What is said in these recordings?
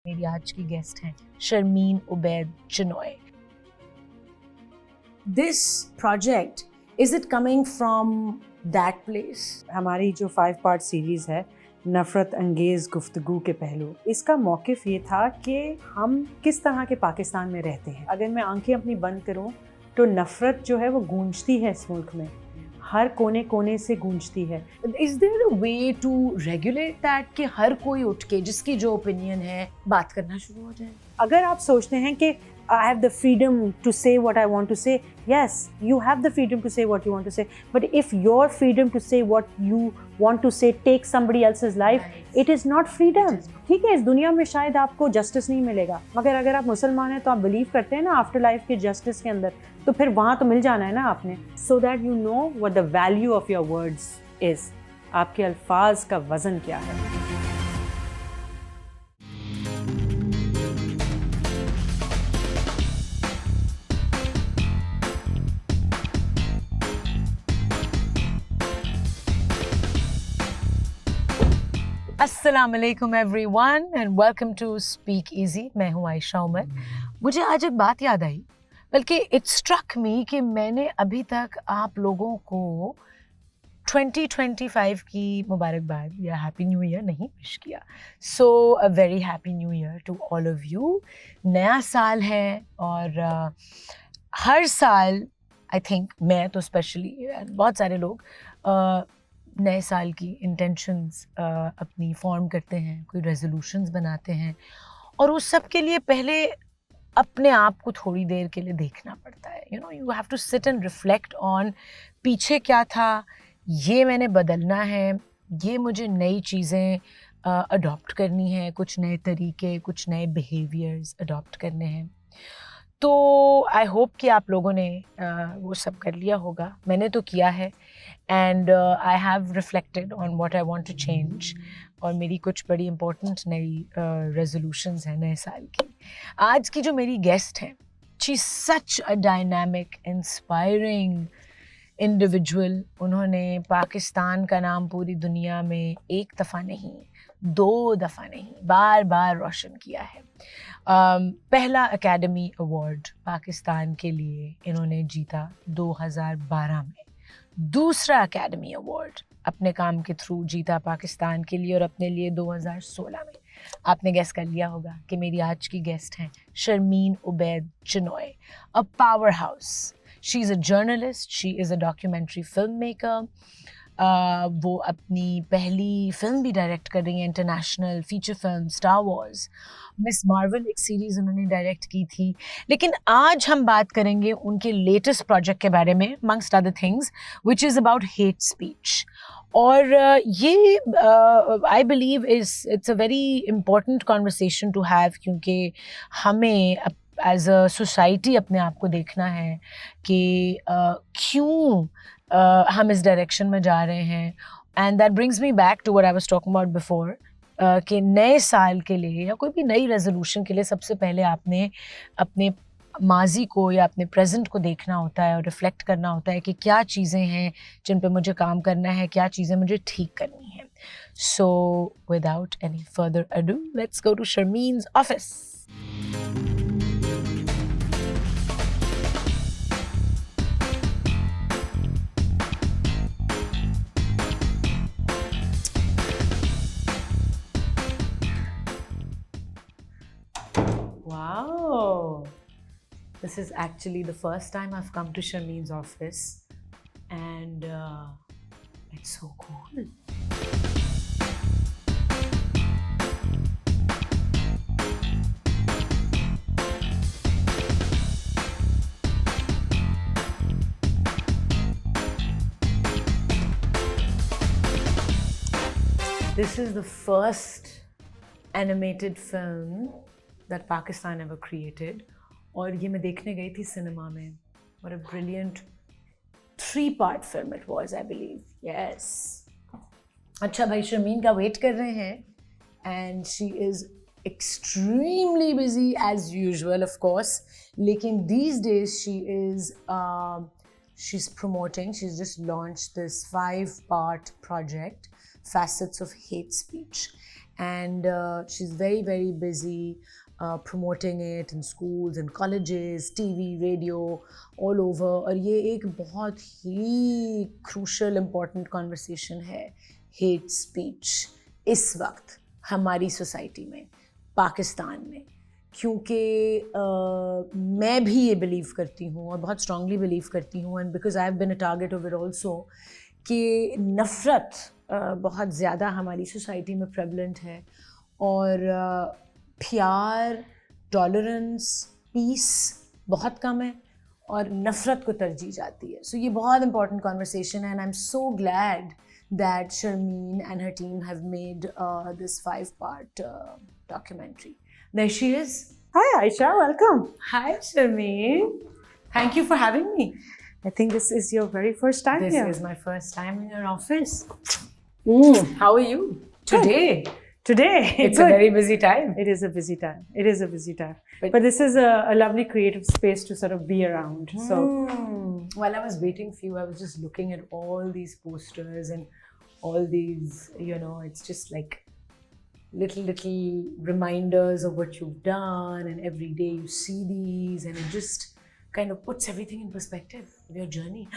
मेरी आज की गेस्ट हैं Sharmeen Obaid Chinoy. This project, is it coming from that place? हमारी जो 5 पार्ट सीरीज है नफ़रत अंगेज़ गुफ्तगू के पहलू, इसका मौक़िफ़ ये था कि हम किस तरह के पाकिस्तान में रहते हैं। अगर मैं आंखें अपनी बंद करूं तो नफ़रत जो है वो गूंजती है इस मुल्क में, हर कोने कोने से गूंजती है। Is there a way to regulate that कि हर कोई उठ के जिसकी जो ओपिनियन है बात करना शुरू हो जाए? अगर आप सोचते हैं कि I have the freedom to say what I want to say, yes, you have the freedom to say what you want to say, but if your freedom to say what you want to say takes somebody else's life, it is not freedom. ठीक है, इस दुनिया में शायद आपको justice नहीं मिलेगा, मगर अगर आप मुसलमान हैं तो आप बिलीव करते हैं ना आफ्टर लाइफ के जस्टिस के अंदर, तो फिर वहाँ तो मिल जाना है ना आपने। So that you know what the value of your words is. आपके अल्फाज का वज़न क्या है। अस्सलाम वालेकुम everyone and welcome to Speak Easy. मैं हूँ आयशा उमर। मुझे आज एक बात याद आई, बल्कि इट स्ट्रक मी कि मैंने अभी तक आप लोगों को 2025 की मुबारकबाद या हैप्पी न्यू ईयर नहीं विश किया। So a very happy new year to all of you. नया साल है और हर साल आई थिंक मैं तो स्पेशली बहुत सारे लोग नए साल की इंटेंशंस अपनी फॉर्म करते हैं, कोई रेजोल्यूशंस बनाते हैं और उस सब के लिए पहले अपने आप को थोड़ी देर के लिए देखना पड़ता है। You have to sit and reflect on पीछे क्या था, ये मैंने बदलना है, ये मुझे नई चीज़ें अडॉप्ट करनी है, कुछ नए तरीके, कुछ नए बिहेवियर्स अडॉप्ट करने हैं। तो आई होप कि आप लोगों ने वो सब कर लिया होगा। मैंने तो किया है and I have reflected on what I want to change और मेरी कुछ बड़ी इम्पोर्टेंट नई रेजोल्यूशंस हैं नए साल की। आज की जो मेरी गेस्ट हैं, she is such a dynamic inspiring individual. उन्होंने पाकिस्तान का नाम पूरी दुनिया में एक दफ़ा नहीं, 2 दफ़ा नहीं, बार बार रोशन किया है। पहला एकेडमी अवार्ड पाकिस्तान के लिए इन्होंने जीता 2012 में। दूसरा एकेडमी अवार्ड अपने काम के थ्रू जीता पाकिस्तान के लिए और अपने लिए 2016 में। आपने गेस कर लिया होगा कि मेरी आज की गेस्ट हैं Sharmeen Obaid Chinoy, a powerhouse. She is a journalist, she is a documentary filmmaker. वो अपनी पहली फिल्म भी डायरेक्ट कर रही हैं, international feature film Star Wars. Ms Marvel एक सीरीज़ उन्होंने डायरेक्ट की थी। लेकिन आज हम बात करेंगे उनके लेटेस्ट प्रोजेक्ट के बारे में, amongst other things, which is about hate speech. और ये I believe it's a very important conversation to have, क्योंकि हमें एज अ सोसाइटी अपने आप को देखना है कि क्यों हम इस डायरेक्शन में जा रहे हैं। And that brings me back to what I was talking about before, कि नए साल के लिए या कोई भी नई रेजोल्यूशन के लिए सबसे पहले आपने अपने माजी को या अपने प्रेजेंट को देखना होता है और रिफ्लेक्ट करना होता है कि क्या चीज़ें हैं जिन पे मुझे काम करना है, क्या चीज़ें मुझे ठीक करनी है। So without any further ado, let's go to Sharmeen's office. Wow, this is actually the first time I've come to Sharmeen's office and it's so cool. This is the first animated film that Pakistan ever created और ये मैं देखने गई थी cinema में। What a brilliant 3-part film it was, I believe. Yes. अच्छा भाई, शर्मीन का वेट कर रहे हैं and she is extremely busy as usual, of course. लेकिन these days she's promoting, she's just launched this 5-part project, Facets of Hate Speech. and she's very, very busy promoting it in schools and colleges, TV, radio, all over. और ये एक बहुत ही crucial, important conversation है, hate speech, इस वक्त हमारी society में, पाकिस्तान में. क्योंकि मैं भी ये बिलीव करती हूँ और बहुत स्ट्रांगली बिलीव करती हूँ, and because I have been a target of it also, कि नफ़रत बहुत ज़्यादा हमारी सोसाइटी में प्रेवलेंट है, और प्यार, टॉलरेंस, पीस बहुत कम है, और नफ़रत को तरजीह जाती है. सो ये बहुत इंपॉर्टेंट कॉन्वर्सेशन है, and I am so glad that Sharmeen and her team have made this 5-part documentary. There she is. Hi, Aisha. Welcome. Hi, Sharmeen. Thank you for having me. I think this is your very first time This here. is my first time in your office. How are you today? Today, It's good. a very busy time. It is a busy time. It is a busy time. But- But this is a lovely creative space to sort of be around. So While I was waiting for you, I was just looking at all these posters and all these, it's just like little reminders of what you've done, and every day you see these, and it just kind of puts everything in perspective of your journey.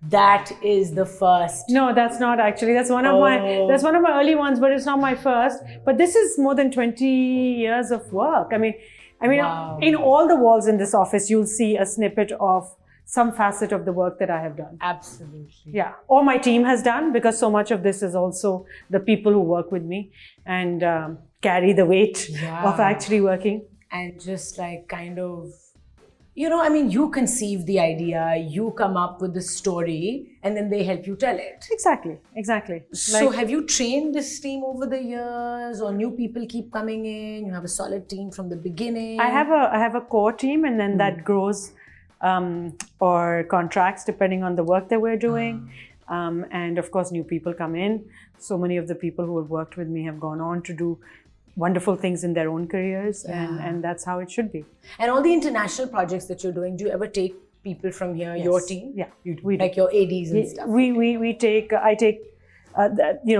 That is the first. no, that's not actually. That's one of my early ones, but it's not my first. But this is more than 20 years of work. I mean, Wow. in all the walls in this office, you'll see a snippet of some facet of the work that I have done. Absolutely. Yeah, or my team has done, because so much of this is also the people who work with me and carry the weight Yeah. of actually working. And just like kind of, you conceive the idea, you come up with the story, and then they help you tell it. Exactly. So have you trained this team over the years, or new people keep coming in? You have a solid team from the beginning? I have a core team, and then that grows, or contracts depending on the work that we're doing. And of course, new people come in. So many of the people who have worked with me have gone on to do wonderful things in their own careers, and that's how it should be. And all the international projects that you're doing, do you ever take people from here, your team? Yeah, we do. Like your ADs and stuff? I take,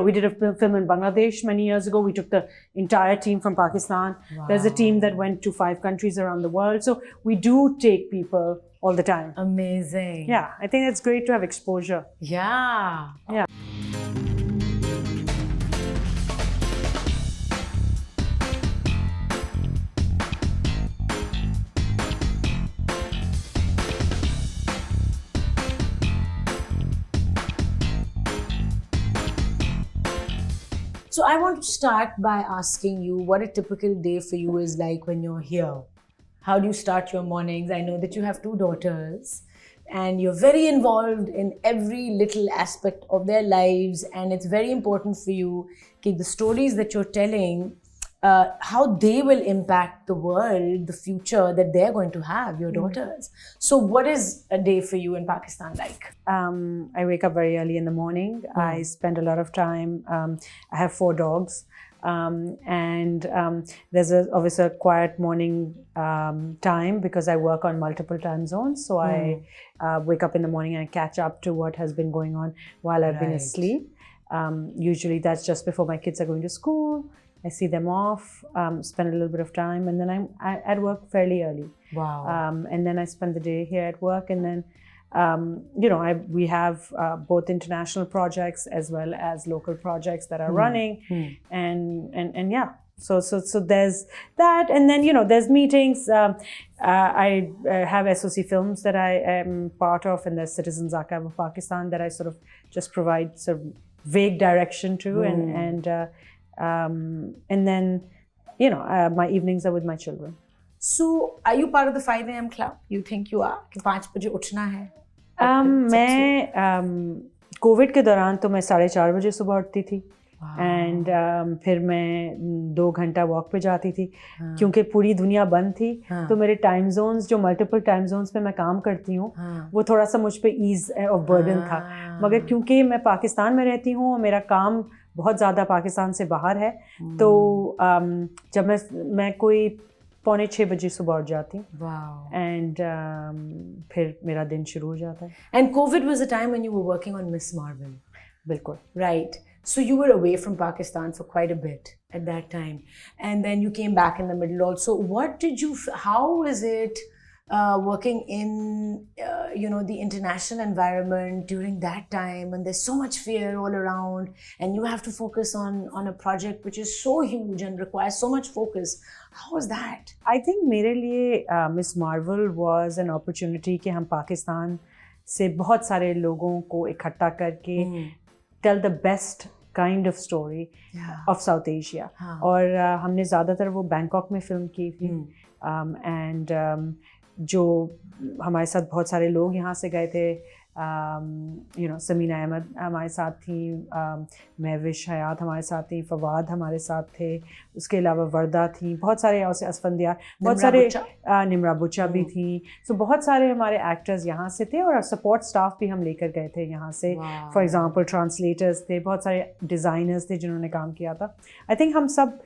we did a film in Bangladesh many years ago. We took the entire team from Pakistan. Wow. There's a team that went to 5 countries around the world. So we do take people all the time. Amazing. Yeah, I think it's great to have exposure. Yeah. Yeah. So I want to start by asking you what a typical day for you is like when you're here. How do you start your mornings? I know that you have 2 daughters and you're very involved in every little aspect of their lives, and it's very important for you that the stories that you're telling, how they will impact the world, the future that they're going to have, your daughters. So what is a day for you in Pakistan like? I wake up very early in the morning. I spend a lot of time. I have 4 dogs. And there's obviously a quiet morning time because I work on multiple time zones. So I wake up in the morning and I catch up to what has been going on while I've been asleep. Usually that's just before my kids are going to school. I see them off, spend a little bit of time, and then I'm at work fairly early. Wow. And then I spend the day here at work, and then we have both international projects as well as local projects that are running, and yeah. So there's that, and then there's meetings. I have SOC Films that I am part of, and there's Citizens Archive of Pakistan that I sort of just provide sort of vague direction to, and then my evenings are with my children. So, are you part of the 5 a.m. club? You think you are? कि 5 बजे उठना है? मैं Covid के दौरान तो मैं 4:30 बजे सुबह उठती थी, एंड फिर मैं 2 घंटा वॉक पे जाती थी, क्योंकि पूरी दुनिया बंद थी. तो मेरे टाइम जोन्स, जो मल्टीपल टाइम जोन्स पे मैं काम करती हूँ, वो थोड़ा सा मुझ पे ईज ऑफ बर्डन था. मगर क्योंकि मैं पाकिस्तान में रहती हूँ और मेरा काम बहुत ज़्यादा पाकिस्तान से बाहर है, तो जब मैं कोई 5:45 बजे सुबह उठ जाती हूँ, एंड फिर मेरा दिन शुरू हो जाता है. And COVID was a time when you were working on Miss Marvel. बिल्कुल. Right. So you were away from Pakistan for quite a bit at that time, and then you came back in the middle also. What did you? How is it working in the international environment during that time, and there's so much fear all around, and you have to focus on a project which is so huge and requires so much focus? How was that? I think मेरे लिए Miss Marvel was an opportunity कि हम पाकिस्तान से बहुत सारे लोगों को इकट्ठा करके tell the best kind of story of South Asia. और हमने ज़्यादातर वो बैंकॉक में फिल्म की थी, and जो हमारे साथ बहुत सारे लोग यहाँ से गए थे, समीना अहमद हमारे साथ थी, महविश हयात हमारे साथ थी, फवाद हमारे साथ थे, उसके अलावा वर्दा थी, बहुत सारे यहाँ से, असफंदियार, बहुत सारे, निमरा बुच्चा भी थी. सो बहुत सारे हमारे एक्टर्स यहाँ से थे, और सपोर्ट स्टाफ भी हम लेकर गए थे यहाँ से. फॉर एग्जांपल ट्रांसलेटर्स थे, बहुत सारे डिज़ाइनर्स थे जिन्होंने काम किया था. आई थिंक हम सब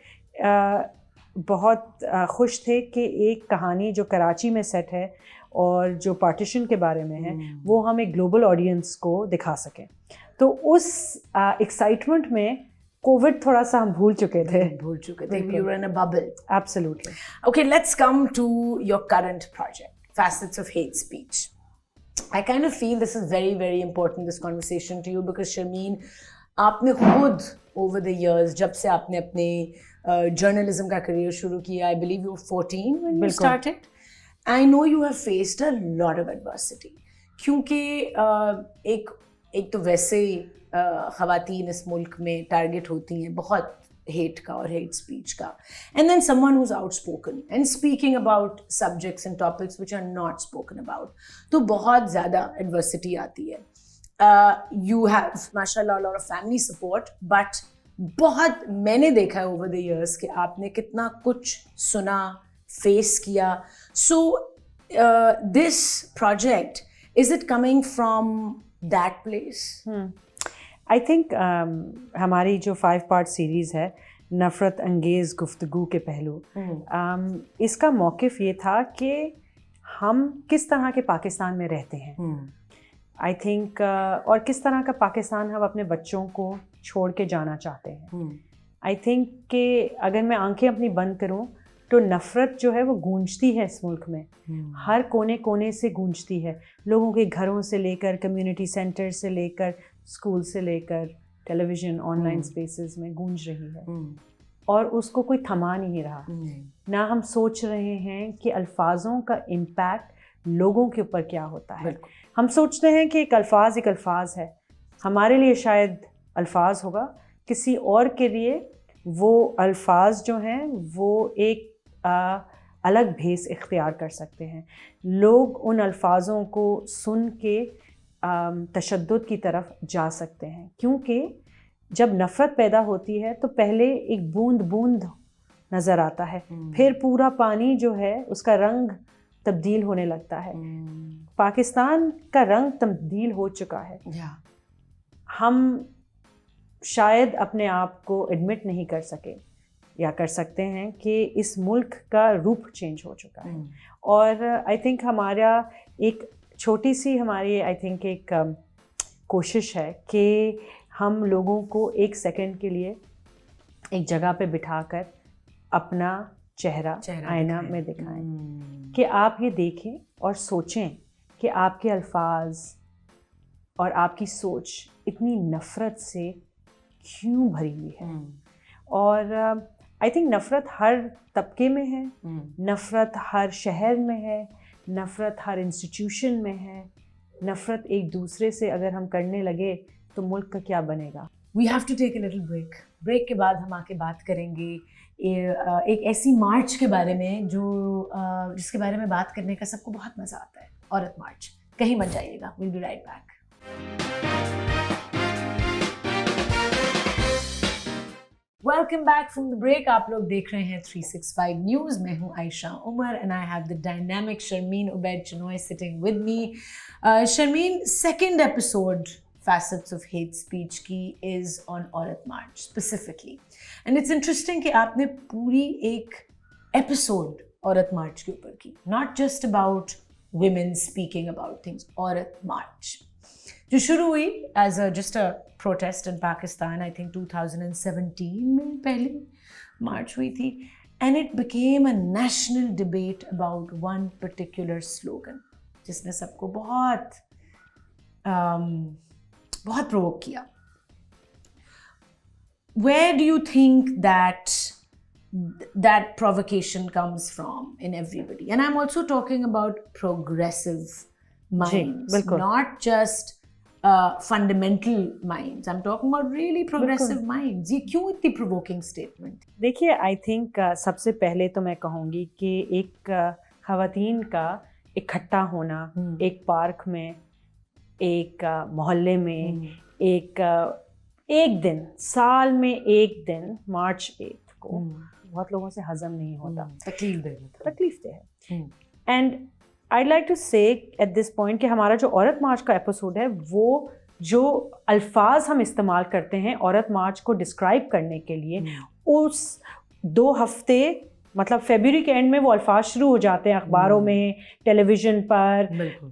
बहुत खुश थे कि एक कहानी जो कराची में सेट है और जो पार्टीशन के बारे में है, वो हम एक ग्लोबल ऑडियंस को दिखा सकें. तो उस एक्साइटमेंट में कोविड थोड़ा सा हम भूल चुके थे. You were in a bubble. Absolutely. Okay, let's come to your current project, Facets of Hate Speech. I kind of feel this is very, very important, this conversation to you, because Sharmeen, आपने खुद over the years, जब से आपने अपने journalism का career शुरू किया, I believe you were 14 when you started. I know you have faced a lot of adversity, क्योंकि एक तो वैसे ख़वातीन इस मुल्क में टारगेट होती हैं बहुत हेट का और हेट स्पीच का, and then someone who's outspoken and speaking about subjects and topics which are not spoken about, तो बहुत ज़्यादा adversity आती है. You have माशाल्लाह a lot of family support, but बहुत मैंने देखा है over the years कि आपने कितना कुछ सुना, face किया. So this project, is it coming from that place? I think हमारी जो 5-part series है, नफ़रत अंगेज़ गुफ्तगू के पहलू, इसका मौक़िफ़ ये था कि हम किस तरह के पाकिस्तान में रहते हैं. I think और किस तरह का पाकिस्तान हम अपने बच्चों को छोड़ के जाना चाहते हैं. I think कि अगर मैं आंखें अपनी बंद करूं तो नफ़रत जो है वो गूंजती है इस मुल्क में, हर कोने कोने से गूंजती है, लोगों के घरों से लेकर, कम्युनिटी सेंटर से लेकर, स्कूल से लेकर, टेलीविज़न, ऑनलाइन स्पेसेस में गूंज रही है, और उसको कोई थमा नहीं रहा. ना हम सोच रहे हैं कि अल्फाजों का इम्पैक्ट लोगों के ऊपर क्या होता है. हम सोचते हैं कि एक अल्फाज है, हमारे लिए शायद अल्फाज होगा, किसी और के लिए वो अल्फाज जो हैं वो एक अलग भेस इख्तियार कर सकते हैं. लोग उन अल्फाजों को सुन के तशद्दुद की तरफ जा सकते हैं, क्योंकि जब नफ़रत पैदा होती है तो पहले एक बूंद बूंद नज़र आता है, फिर पूरा पानी जो है उसका रंग तब्दील होने लगता है. पाकिस्तान का रंग तब्दील हो चुका है. हम शायद अपने आप को एडमिट नहीं कर सके, या कर सकते हैं कि इस मुल्क का रूप चेंज हो चुका है. और आई थिंक हमारा एक छोटी सी हमारी आई थिंक एक कोशिश है कि हम लोगों को एक सेकंड के लिए एक जगह पे बिठाकर अपना चेहरा आईना में दिखाएं कि आप ये देखें और सोचें कि आपके अल्फाज और आपकी सोच इतनी नफ़रत से क्यों भरी हुई है. और आई थिंक नफ़रत हर तबके में है, नफ़रत हर शहर में है, नफ़रत हर इंस्टीट्यूशन में है. नफ़रत एक दूसरे से अगर हम करने लगे तो मुल्क का क्या बनेगा. We have to take a little break. Break के बाद हम आके बात करेंगे एक ऐसी मार्च के बारे में जो जिसके बारे में बात करने का सबको बहुत मज़ा आता है, औरत मार्च. कहीं मत जाइएगा. We'll be right back. Welcome back from the break. आप लोग देख रहे हैं 365 न्यूज़. मैं हूं Ayesha Umar and I have the dynamic Sharmeen Ubaid Chinoy sitting with me. Sharmeen, second episode Facets of Hate Speech की is on Aurat March specifically, and it's interesting कि आपने पूरी एक एपिसोड औरत मार्च के ऊपर की, not just about women speaking about things, औरत मार्च, जो शुरू हुई as a just a protest in Pakistan, I think 2017 में पहली मार्च हुई थी, and it became a national debate about one particular slogan जिसने सबको बहुत बहुत प्रोवोक किया. Where do you think that provocation comes from in everybody? And I'm also talking about progressive minds, not just fundamental minds. I'm talking about really progressive minds. ये क्यों इतनी provoking statement? देखिए, I think सबसे पहले तो मैं कहूँगी कि एक ख़वातीन का इकट्ठा होना एक पार्क में, एक मोहल्ले में, एक दिन, साल में एक दिन, मार्च 8 को बहुत लोगों से हजम नहीं होता, तकलीफ दे है. एंड आई लाइक टू से एट दिस पॉइंट कि हमारा जो औरत मार्च का एपिसोड है, वो जो अल्फाज हम इस्तेमाल करते हैं औरत मार्च को डिस्क्राइब करने के लिए, उस 2 हफ्ते मतलब फरवरी के एंड में वो अल्फाज शुरू हो जाते हैं अखबारों में, टेलीविज़न पर,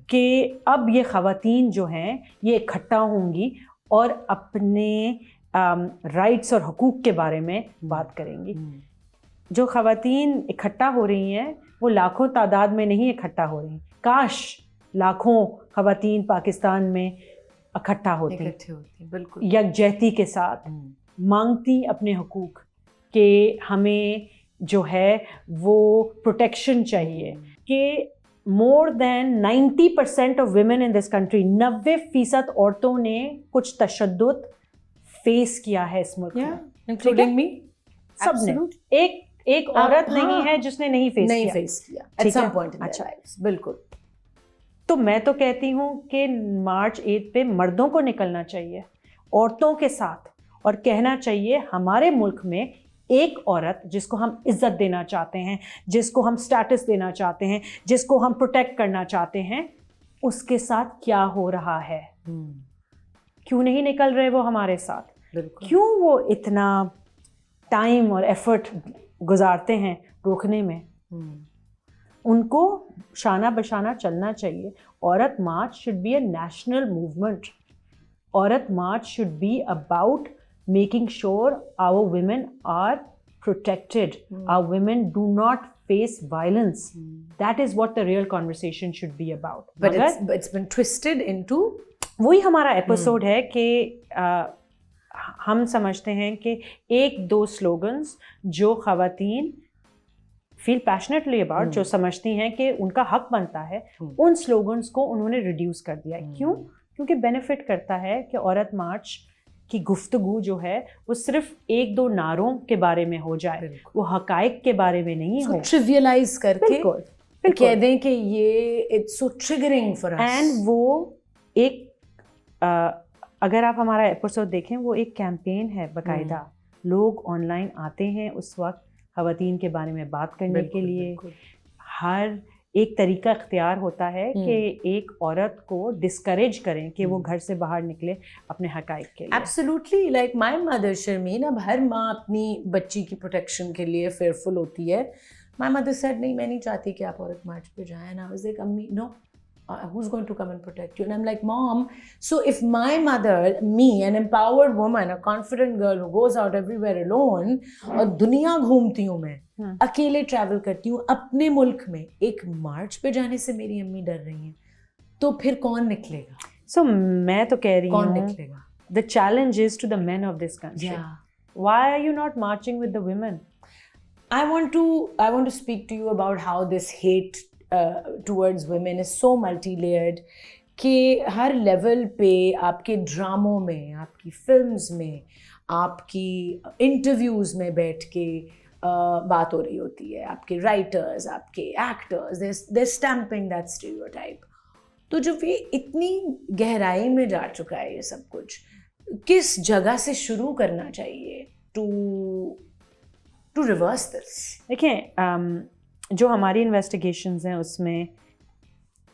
कि अब ये ख़वातीन जो हैं ये इकट्ठा होंगी और अपने राइट्स और हुकूक के बारे में बात करेंगी. जो ख़वातीन इकट्ठा हो रही हैं वो लाखों तादाद में नहीं इकट्ठा हो रही. काश लाखों ख़वातीन पाकिस्तान में इकट्ठा होती, बिल्कुल यकजहती के साथ मांगती अपने हुकूक कि हमें जो है वो प्रोटेक्शन चाहिए. कि more than 90% of women in this country, 90% औरतों ने कुछ तशद्दुद फेस किया है इस मुल्क में, including me. सबने. एक औरत नहीं है जिसने नहीं फेस किया at some point in their lives. बिल्कुल. तो मैं तो कहती हूँ कि मार्च 8 पे मर्दों को निकलना चाहिए औरतों के साथ और कहना चाहिए हमारे मुल्क में एक औरत जिसको हम इज्जत देना चाहते हैं, जिसको हम स्टेटस देना चाहते हैं, जिसको हम प्रोटेक्ट करना चाहते हैं, उसके साथ क्या हो रहा है. क्यों नहीं निकल रहे वो हमारे साथ? क्यों वो इतना टाइम और एफर्ट गुजारते हैं रोकने में? उनको शाना बशाना चलना चाहिए. Aurat March should be a national movement. Aurat March should be about making sure our women are protected. Our women do not face violence. That is what the real conversation should be about. But it's been twisted into. वही हमारा episode है कि हम समझते हैं कि 1-2 slogans जो ख़वातीन फील पैशनेटली अबाउट, जो समझती हैं कि उनका हक बनता है, उन स्लोगन्स को उन्होंने रिड्यूस कर दिया. क्यों? क्योंकि बेनिफिट करता है कि औरत मार्च की गुफ्तगू जो है वो सिर्फ 1-2 नारों के बारे में हो जाए, वो हकाइक के बारे में नहीं हो. ट्रिवियलाइज करके कह दें कि ये it's so triggering for us. And वो एक अगर आप हमारा एपिसोड देखें, वो एक कैंपेन है बाकायदा. लोग ऑनलाइन आते हैं उस वक्त ख़वातीन के बारे में बात करने के लिए. हर एक तरीका इख्तियार होता है कि एक औरत को डिस्करेज करें कि वो घर से बाहर निकले अपने हकाइक के लिए. Absolutely. Like my mother Sharmeen, अब हर माँ अपनी बच्ची की प्रोटेक्शन के लिए फेयरफुल होती है. माय मदर सेड नहीं, मैं नहीं चाहती कि आप औरत मार्च पे जाएं. एंड आई वाज लाइक, अम्मी no, who's going to come and protect you? And I'm like, Mom, so if my mother, me, an empowered woman, a confident girl who goes out everywhere alone, और दुनिया घूमती हूँ मैं, अकेले travel करती हूँ अपने मुल्क में, एक मार्च पे जाने से मेरी अम्मी डर रही हैं, तो फिर कौन निकलेगा? So मैं तो कह रही हूँ, कौन निकलेगा? The challenge is to the men of this country. Yeah. Why are you not marching with the women? I want to speak to you about how this hate towards women is so multi-layered कि हर level पे आपके ड्रामों में, आपकी films में, आपकी interviews में बैठ के बात हो रही होती है. आपके राइटर्स, आपके actors, they're stamping that stereotype. तो जब ये इतनी गहराई में जा चुका है ये सब कुछ, किस जगह से शुरू करना चाहिए to reverse this? देखिए, जो हमारी इन्वेस्टिगेशंस हैं उसमें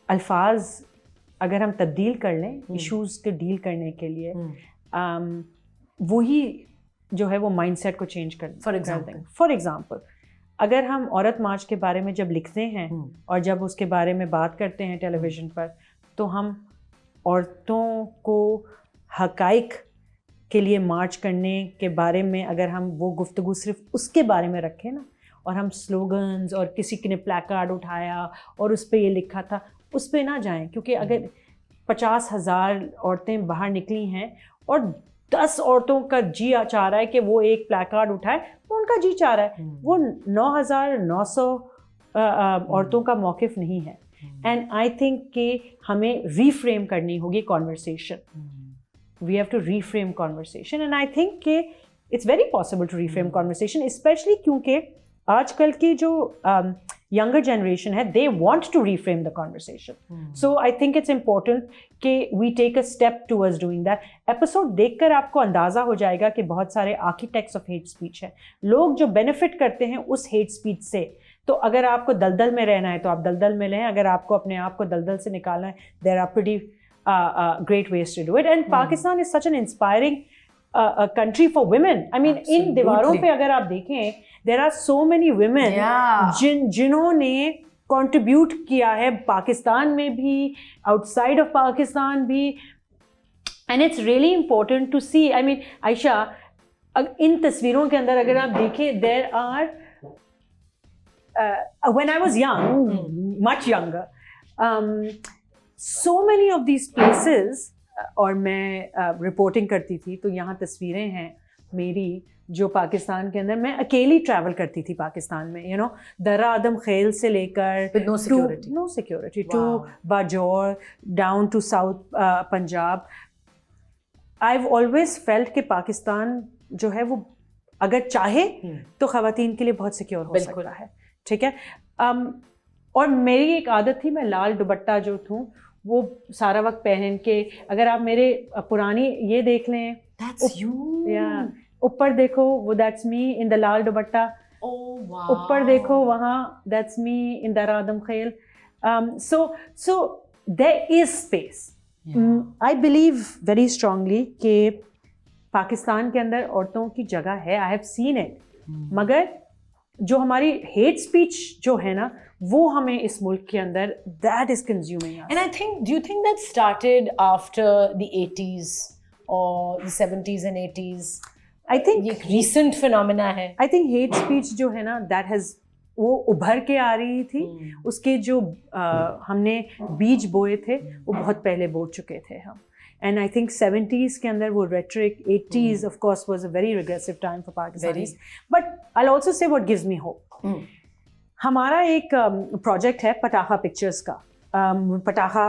अल्फाज अगर हम तब्दील कर लें इश्यूज़ को डील करने के लिए, वही जो है वो माइंडसेट को चेंज कर दें. फॉर एग्जांपल, अगर हम औरत मार्च के बारे में जब लिखते हैं और जब उसके बारे में बात करते हैं टेलीविज़न पर, तो हम औरतों को हकाइक के लिए मार्च करने के बारे में अगर हम वो गुफ्तगू सिर्फ उसके बारे में रखें ना, और हम स्लोगन्स और किसी ने प्लेकार्ड उठाया और उस पर ये लिखा था, उस पर ना जाएं, क्योंकि अगर 50,000 औरतें बाहर निकली हैं और 10 औरतों का जी चाह रहा है कि वो एक प्लेकार्ड उठाए, तो उनका जी चाह रहा है, वो 9,900 औरतों का मौक़िफ़ नहीं है. एंड आई थिंक कि हमें रीफ्रेम करनी होगी conversation. We have to reframe conversation, and I think कि it's very possible to reframe conversation, specially क्योंकि आजकल की जो younger generation है, they want to reframe the conversation. So I think it's important कि we take a step towards doing that. Episode देखकर आपको अंदाज़ा हो जाएगा कि बहुत सारे architects of hate speech हैं, लोग जो benefit करते हैं उस hate speech से. तो अगर आपको दलदल में रहना है तो आप दलदल में रहें, अगर आपको अपने आप को दलदल से निकालना है, there are pretty great ways to do it. And Pakistan is such an inspiring country for women. I mean, इन दीवारों पे अगर आप देखें, there are so many women जिन्होंने contribute किया है पाकिस्तान में भी, outside of पाकिस्तान भी, and it's really important to see. I mean, Ayesha, इन तस्वीरों के अंदर अगर आप देखें, there are when I was young, much younger, so many of these places, और मैं रिपोर्टिंग करती थी, तो यहाँ तस्वीरें हैं मेरी जो पाकिस्तान के अंदर मैं अकेली ट्रैवल करती थी पाकिस्तान में, यू नो, दर्रा आदम खेल से लेकर no security to Bajaur down to south Punjab. I have always felt कि पाकिस्तान जो है वो अगर चाहे तो ख़वातीन के लिए बहुत सिक्योर हो सकता है. ठीक है. और मेरी एक आदत थी, मैं लाल दुपट्टा जो थूँ वो सारा वक्त पहन के, अगर आप मेरे पुरानी ये देख लें, ऊपर देखो वो दैट्स मी इन द लाल दुपट्टा, ऊपर देखो वहाँ that's me in Darra Adam Khel. So there is space. I believe very strongly कि पाकिस्तान के अंदर औरतों की जगह है. I have seen it. मगर जो हमारी हेट स्पीच जो है ना, वो हमें इस मुल्क के अंदर that is consuming us. And I think, do you think that started after the 80s or the 70s and 80s? I think ये recent phenomena है. I think hate speech जो है ना, that has वो उभर के आ रही थी. उसके जो हमने बीज बोए थे वो बहुत पहले बो चुके थे हम. And I think 70s के अंदर वो rhetoric, 80s of course was a very regressive time for Pakistanis. But I'll also say what gives me hope. हमारा एक प्रोजेक्ट है पटाखा पिक्चर्स का, Patakha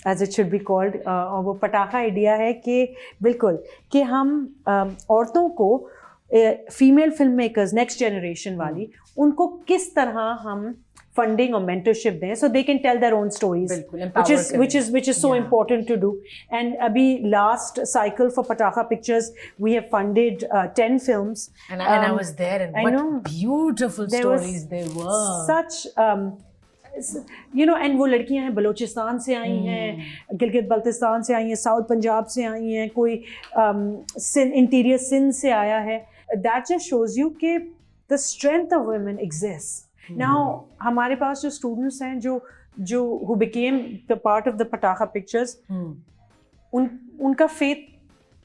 as it should be called. और वो पटाखा आइडिया है कि बिल्कुल कि हम औरतों को, female film makers next generation वाली, उनको किस तरह हम फंडिंग और मेंटरशिप दें, so they can tell their own stories, which is so important to do. And अभी last cycle for Patakha Pictures we have funded 10 films. And I was there, and what beautiful stories they were. Such you know, and वो लड़कियां हैं बलूचिस्तान से आई हैं, गिलगित बल्तिस्तान से आई हैं, south Punjab से आई हैं, कोई इंटीरियर सिंध से आया है. That just shows you कि the strength of women exists. Now हमारे पास जो स्टूडेंट्स हैं जो who became the part of the Patakha Pictures, उनका फेथ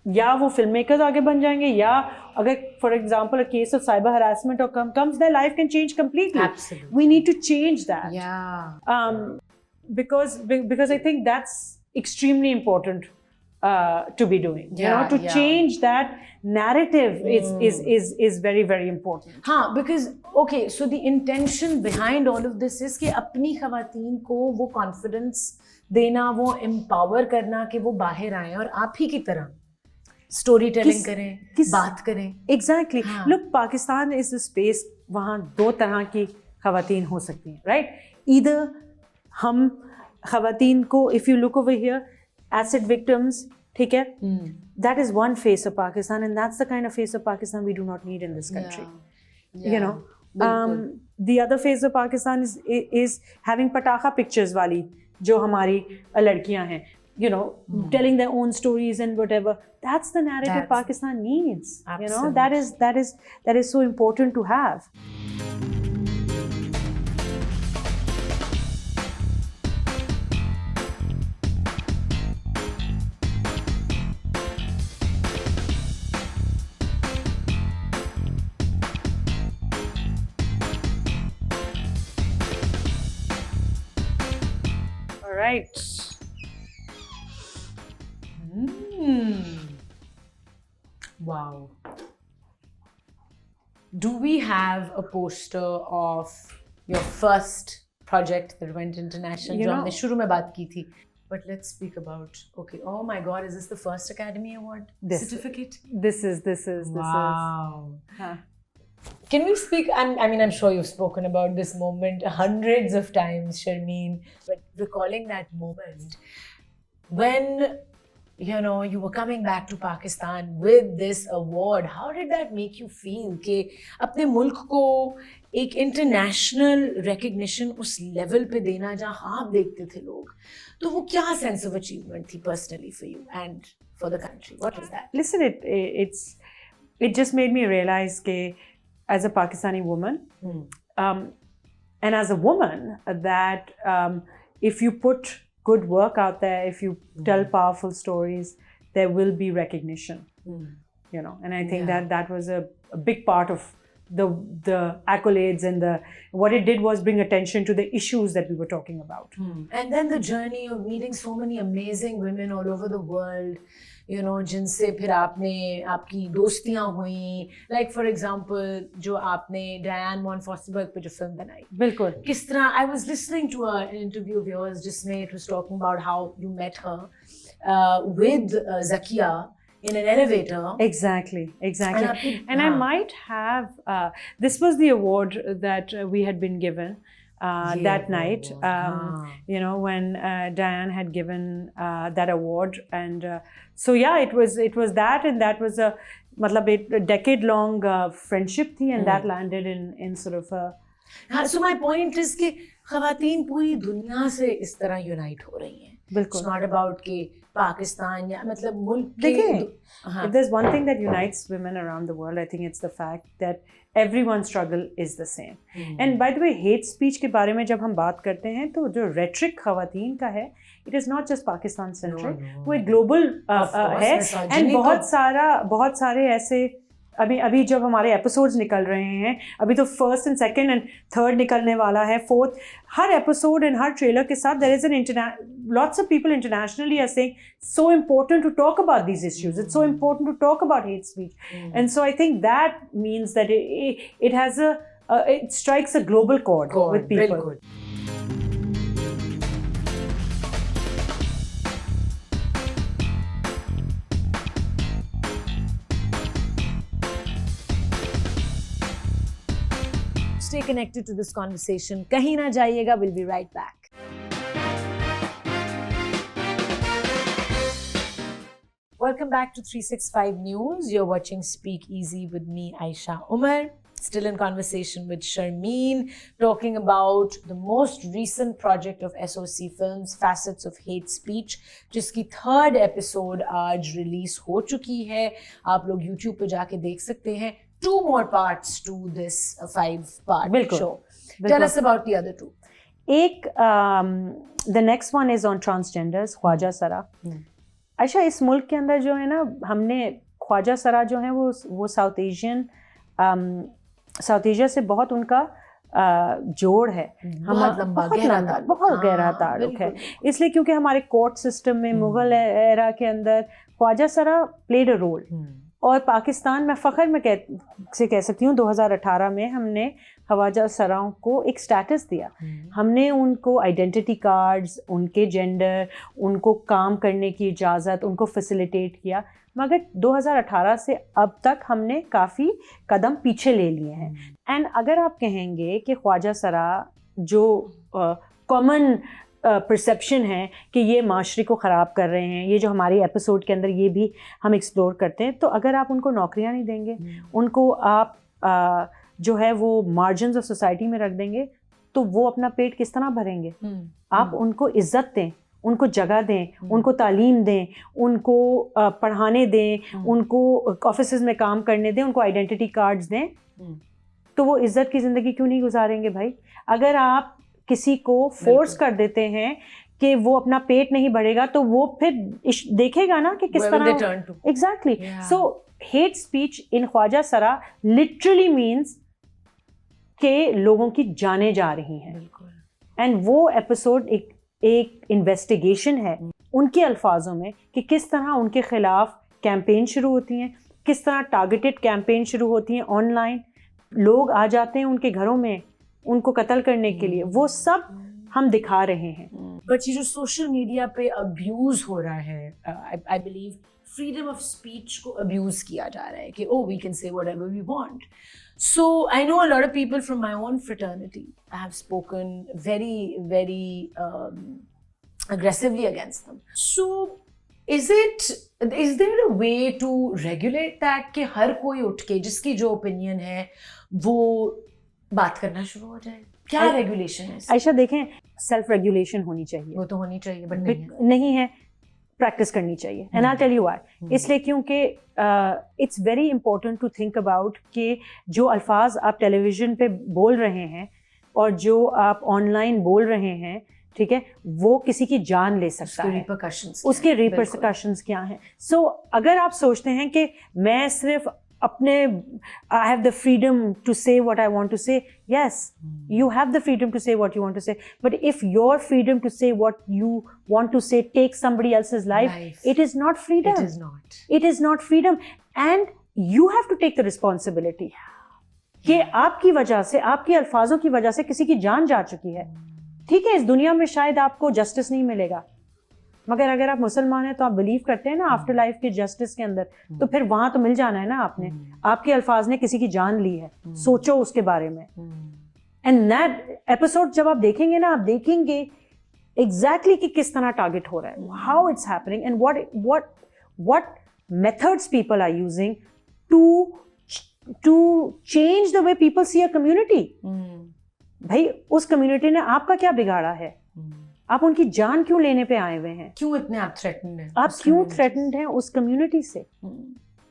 या वो फिल्म मेकर्स आगे बन जाएंगे, या अगर for example a case of cyber harassment और comes, their life can change completely. Absolutely. We need to change that. Yeah. Because I think that's extremely important to be doing. You know, to change that narrative is very, very important. हाँ, because okay, so the intention behind all of this is कि अपनी ख़वातीन को वो confidence देना, वो empower करना कि वो बाहर आएं और आप ही की तरह स्टोरी टेलिंग करें, बात करें. Exactly. हाँ. Look, Pakistan is a space, वहाँ दो तरह की ख़वातीन हो सकती हैं, right? Either हम ख़वातीन को, if you look over here, acid victims, ठीक है, that is one face of Pakistan, and that's the kind of face of Pakistan we do not need in this country. You know, the other face of Pakistan is having Patakha Pictures वाली जो हमारी लड़कियां हैं, you know, telling their own stories and whatever. That's the narrative Pakistan needs. Absolutely. You know, that is so important to have. right. Wow. Do we have a poster of your first project that went international? You जो know- हमने शुरू में बात की थी. But let's speak about, okay, oh my God, is this the first Academy Award certificate? This is. Wow. Huh. Can we speak? I mean, I'm sure you've spoken about this moment hundreds of times, Sharmeen, but recalling that moment when, you know, you were coming back to Pakistan with this award, how did that make you feel? कि अपने मुल्क को एक international recognition उस level पे देना जहाँ ख्वाब देखते थे लोग, तो वो क्या sense of achievement थी personally for you and for the country? What was that? Listen, it just made me realize that as a Pakistani woman, and as a woman, that if you put good work out there, if you tell powerful stories, there will be recognition. You know, and I think that was a big part of the accolades, and what it did was bring attention to the issues that we were talking about. And then the journey of meeting so many amazing women all over the world, you know, जिनसे फिर आपकी दोस्तियां हुई, like for example जो आपने Diane von Furstenberg पे जो film बनाई, बिल्कुल. किस तरह, I was listening to an interview of yours जिसमें it was talking about how you met her with Zakia in an elevator. Exactly. And I हाँ. might have, this was the award that we had been given that night, you know, when Diane had given that award. And so, yeah, it was that, and that was a decade-long friendship थी, and that landed in sort of a... So my point is कि ख़वातीन पूरी दुनिया से इस तरह unite हो रही हैं. बिल्कुल. It's not about कि पाकिस्तान या मतलब मुल्क के... देखिए, if there's one thing that unites women around the world, I think it's the fact that everyone's struggle is the same. And by the way, hate speech के बारे में जब हम बात करते हैं, तो जो rhetoric ख़वातीन का है, it is not just Pakistan centric, वो एक global है, and बहुत सारे ऐसे अभी जब हमारे एपिसोड्स निकल रहे हैं, अभी तो first and second and third निकलने वाला है, fourth, her episode and her trailer के साथ there is lots of people internationally are saying so important to talk about these issues, it's so important to talk about hate speech, and so I think that means that it has it strikes a global chord with people. बिल्कुल. Stay connected to this conversation. कहीं ना जाइएगा. We'll be right back. Welcome back to 365 News. You're watching Speak Easy with me, Aisha Umar. Still in conversation with Sharmeen, talking about the most recent project of SOC Films, Facets of Hate Speech, जिसकी third episode आज release हो चुकी है. आप लोग YouTube पे जाके देख सकते हैं. 2 more parts to this 5-part show. Tell us about the other 2. The next one is on transgenders, Khwaja सरा. अच्छा, इस मुल्क के अंदर जो है ना, हमने ख्वाजा सरा जो है वो साउथ एशिया से बहुत उनका जोड़ है. बहुत गहरा ताल्लुक है, इसलिए क्योंकि हमारे कोर्ट सिस्टम में मुगल एरा के अंदर ख्वाजा सरा प्लेड अ रोल. और पाकिस्तान में फ़ख्र में कह सकती हूँ 2018 में हमने ख्वाजा सराओं को एक स्टेटस दिया. हमने उनको आइडेंटिटी कार्ड्स, उनके जेंडर, उनको काम करने की इजाज़त, उनको फैसिलिटेट किया. मगर 2018 से अब तक हमने काफ़ी कदम पीछे ले लिए हैं. एंड अगर आप कहेंगे कि ख्वाजा सरा जो कॉमन परसेप्शन है कि ये माशरे को ख़राब कर रहे हैं, ये जो हमारे एपिसोड के अंदर ये भी हम एक्सप्लोर करते हैं, तो अगर आप उनको नौकरियां नहीं देंगे, उनको आप जो है वो मार्जिन्स ऑफ सोसाइटी में रख देंगे, तो वो अपना पेट किस तरह भरेंगे? आप उनको इज्जत दें, उनको जगह दें, उनको तालीम दें, उनको पढ़ाने दें, उनको ऑफिस में काम करने दें, उनको आइडेंटिटी कार्ड्स दें, तो वो इज्जत की ज़िंदगी क्यों नहीं गुजारेंगे भाई? अगर आप किसी को फोर्स कर देते हैं कि वो अपना पेट नहीं बढ़ेगा, तो वो फिर देखेगा ना कि किस तरह. Exactly. So hate speech in ख्वाजा सरा लिटरली मीन्स के लोगों की जानें जा रही हैं. एंड वो एपिसोड एक एक इन्वेस्टिगेशन है उनके अल्फाजों में कि किस तरह उनके खिलाफ कैंपेन शुरू होती हैं, किस तरह टारगेटेड कैंपेन शुरू होती हैं ऑनलाइन, लोग आ जाते हैं उनके घरों में उनको कत्ल करने के लिए, वो सब हम दिखा रहे हैं। बट ये जो सोशल मीडिया पे अब्यूज हो रहा है, I believe freedom of speech को अब्यूज किया जा रहा है कि oh we can say whatever we want. So I know a lot of people from my own fraternity have spoken very aggressively against them. So is there a way to regulate that कि हर कोई उठ के जिसकी जो opinion है वो बात करना शुरू हो जाए? क्या रेगुलेशन है? आयशा देखें, सेल्फ रेगुलेशन होनी चाहिए, वो तो होनी चाहिए बट नहीं है, प्रैक्टिस करनी चाहिए। And I tell you why, इसलिए क्योंकि it's very important to think about कि जो अल्फाज आप टेलीविजन पे बोल रहे हैं और जो आप ऑनलाइन बोल रहे हैं, ठीक है, वो किसी की जान ले सकता है, उसके रिपरकशंस क्या हैं। सो अगर आप सोचते हैं कि मैं सिर्फ अपने I have the freedom to say what I want to say, yes, you have the freedom to say what you want to say, but if your freedom to say what you want to say takes somebody else's life, it is not freedom. It is not freedom, and you have to take the responsibility कि आपकी वजह से, आपके अल्फाजों की वजह से किसी की जान जा चुकी है। ठीक है, इस दुनिया में शायद आपको जस्टिस नहीं मिलेगा, मगर अगर आप मुसलमान हैं तो आप बिलीव करते हैं ना आफ्टर लाइफ के जस्टिस के अंदर, तो फिर वहां तो मिल जाना है ना आपने। आपके अल्फाज ने किसी की जान ली है, सोचो उसके बारे में। एंड दैट एपिसोड जब आप देखेंगे ना, आप देखेंगे एग्जैक्टली कि किस तरह टारगेट हो रहा है, how it's happening and what methods people are using to change the way people see a community. भाई उस कम्युनिटी ने आपका क्या बिगाड़ा है? आप उनकी जान क्यों लेने पे आए हुए हैं? क्यों इतने आप थ्रेटन्ड हैं? आप क्यों थ्रेटन्ड हैं उस कम्युनिटी से?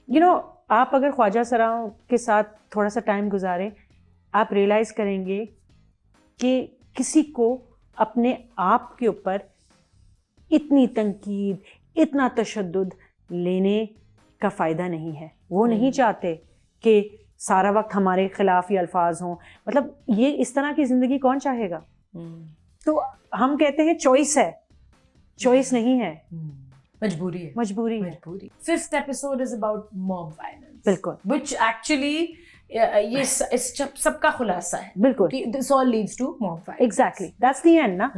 यू नो, आप अगर ख्वाजा सराओं के साथ थोड़ा सा टाइम गुजारें, आप रियलाइज करेंगे कि किसी को अपने आप के ऊपर इतनी तंकीद, इतना तशद्दुद लेने का फ़ायदा नहीं है। वो नहीं चाहते कि सारा वक्त हमारे खिलाफ ये अल्फाज हों। मतलब ये इस तरह की ज़िंदगी कौन चाहेगा? तो हम कहते हैं चॉइस है, चॉइस नहीं है, मजबूरी है, मजबूरी है। Fifth episode is about mob violence, बिल्कुल, व्हिच एक्चुअली ये इस सबका खुलासा है, बिल्कुल। This all leads to mob violence, exactly, that's the end ना।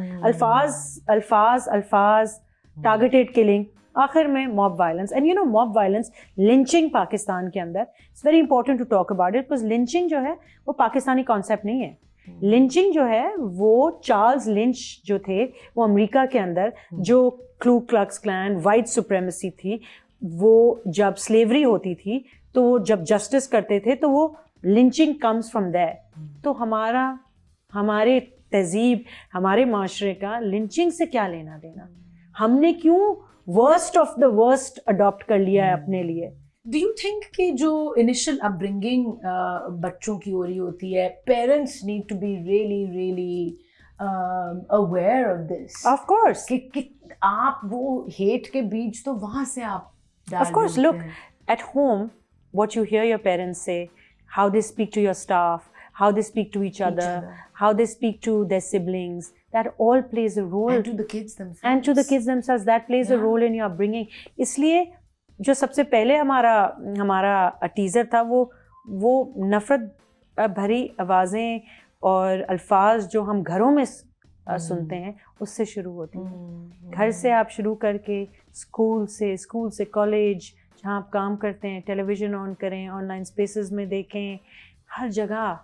अल्फाज टारगेटेड किलिंग, आखिर में mob violence. And you know, mob violence, lynching Pakistan के अंदर, it's very important to talk about it, because lynching जो है वो पाकिस्तानी कॉन्सेप्ट नहीं है। लिंचिंग जो है वो चार्ल्स लिंच जो थे, वो अमेरिका के अंदर जो क्लू क्लक्स क्लैन, वाइट सुप्रेमेसी थी, वो जब स्लेवरी होती थी तो वो जब जस्टिस करते थे तो वो लिंचिंग कम्स फ्रॉम देयर। तो हमारे तहजीब, हमारे माशरे का लिंचिंग से क्या लेना देना? हमने क्यों worst of the worst adopt कर लिया है अपने लिए? Do you think कि जो initial upbringing बच्चों की हो रही होती है, parents need to be really aware of this? Of course. कि आप वो hate के बीज तो वहाँ से आप डाल Of course, look, at home, what you hear your parents say, how they speak to your staff, how they speak to each other, how they speak to their siblings, that all plays a role. And to the kids themselves. That plays a role in your upbringing. इसलिए जो सबसे पहले हमारा teaser था वो नफ़रत भरी आवाज़ें और अल्फाज जो हम घरों में सुनते हैं उससे शुरू होती हैं। घर से आप शुरू करके स्कूल से कॉलेज, जहाँ आप काम करते हैं, टेलीविज़न ऑन करें, ऑनलाइन स्पेसेस में देखें, हर जगह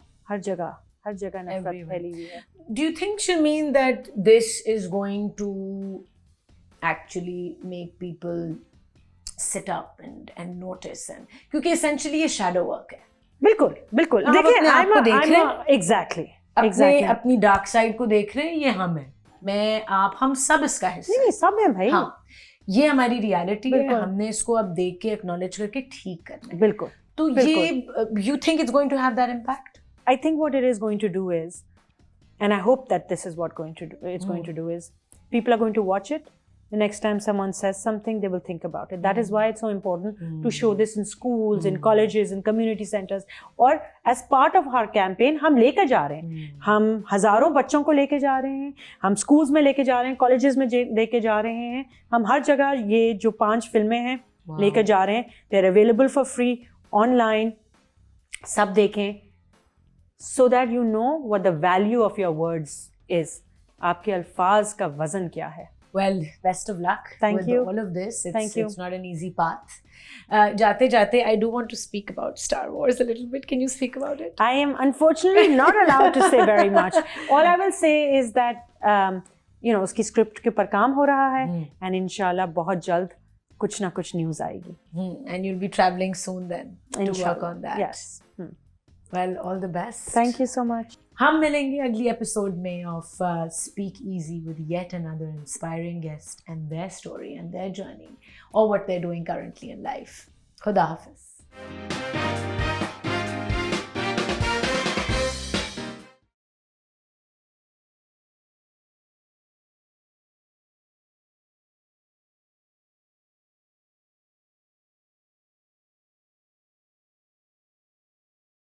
नफ़रत फैली हुई है। Do you think, Sharmeen, that this is going to actually make people sit up and notice, and क्योंकि essentially ये shadow work है। बिल्कुल देखिए, आपको देख रहे हैं, एग्जैक्टली अपनी डार्क साइड को देख रहे हैं, ये हम हैं, मैं आप, हम सब इसका हिस्सा नहीं, सब है भाई। हाँ, ये हमारी रियलिटी है, हमने इसको अब देख के एक्नॉलेज करके ठीक करना है। बिल्कुल। तो ये you think it's going to have that impact? I think what it is going to do is, and I hope that this is what it's going to do is, people are going to watch it the next time someone says something, they will think about it. That is why it's so important to show this in schools, in colleges, in community centers. और as part of our campaign, हम लेकर जा रहे हैं. हम हजारों बच्चों को लेके जा रहे हैं, हम schools में लेके जा रहे हैं, colleges में लेके जा रहे हैं. हम हर जगह ये जो 5 फिल्में हैं लेकर जा रहे हैं. They're available for free online. सब देखें. So that you know what the value of your words is. आपके अल्फाज का वजन क्या है? Well, best of luck Thank with you. all of this. Thank you. It's not an easy path. Jate jate, I do want to speak about Star Wars a little bit. Can you speak about it? I am unfortunately not allowed to say very much. All I will say is that उसकी script के ऊपर काम हो रहा है and इंशाल्लाह बहुत जल्द कुछ ना कुछ न्यूज़ आएगी. And you'll be traveling soon then to work on that. Yes. Well, all the best. Thank you so much. हम मिलेंगे अगली एपिसोड में of speak easy with yet another inspiring guest and their story and their journey और what they are doing currently in life. खुदा हाफिज.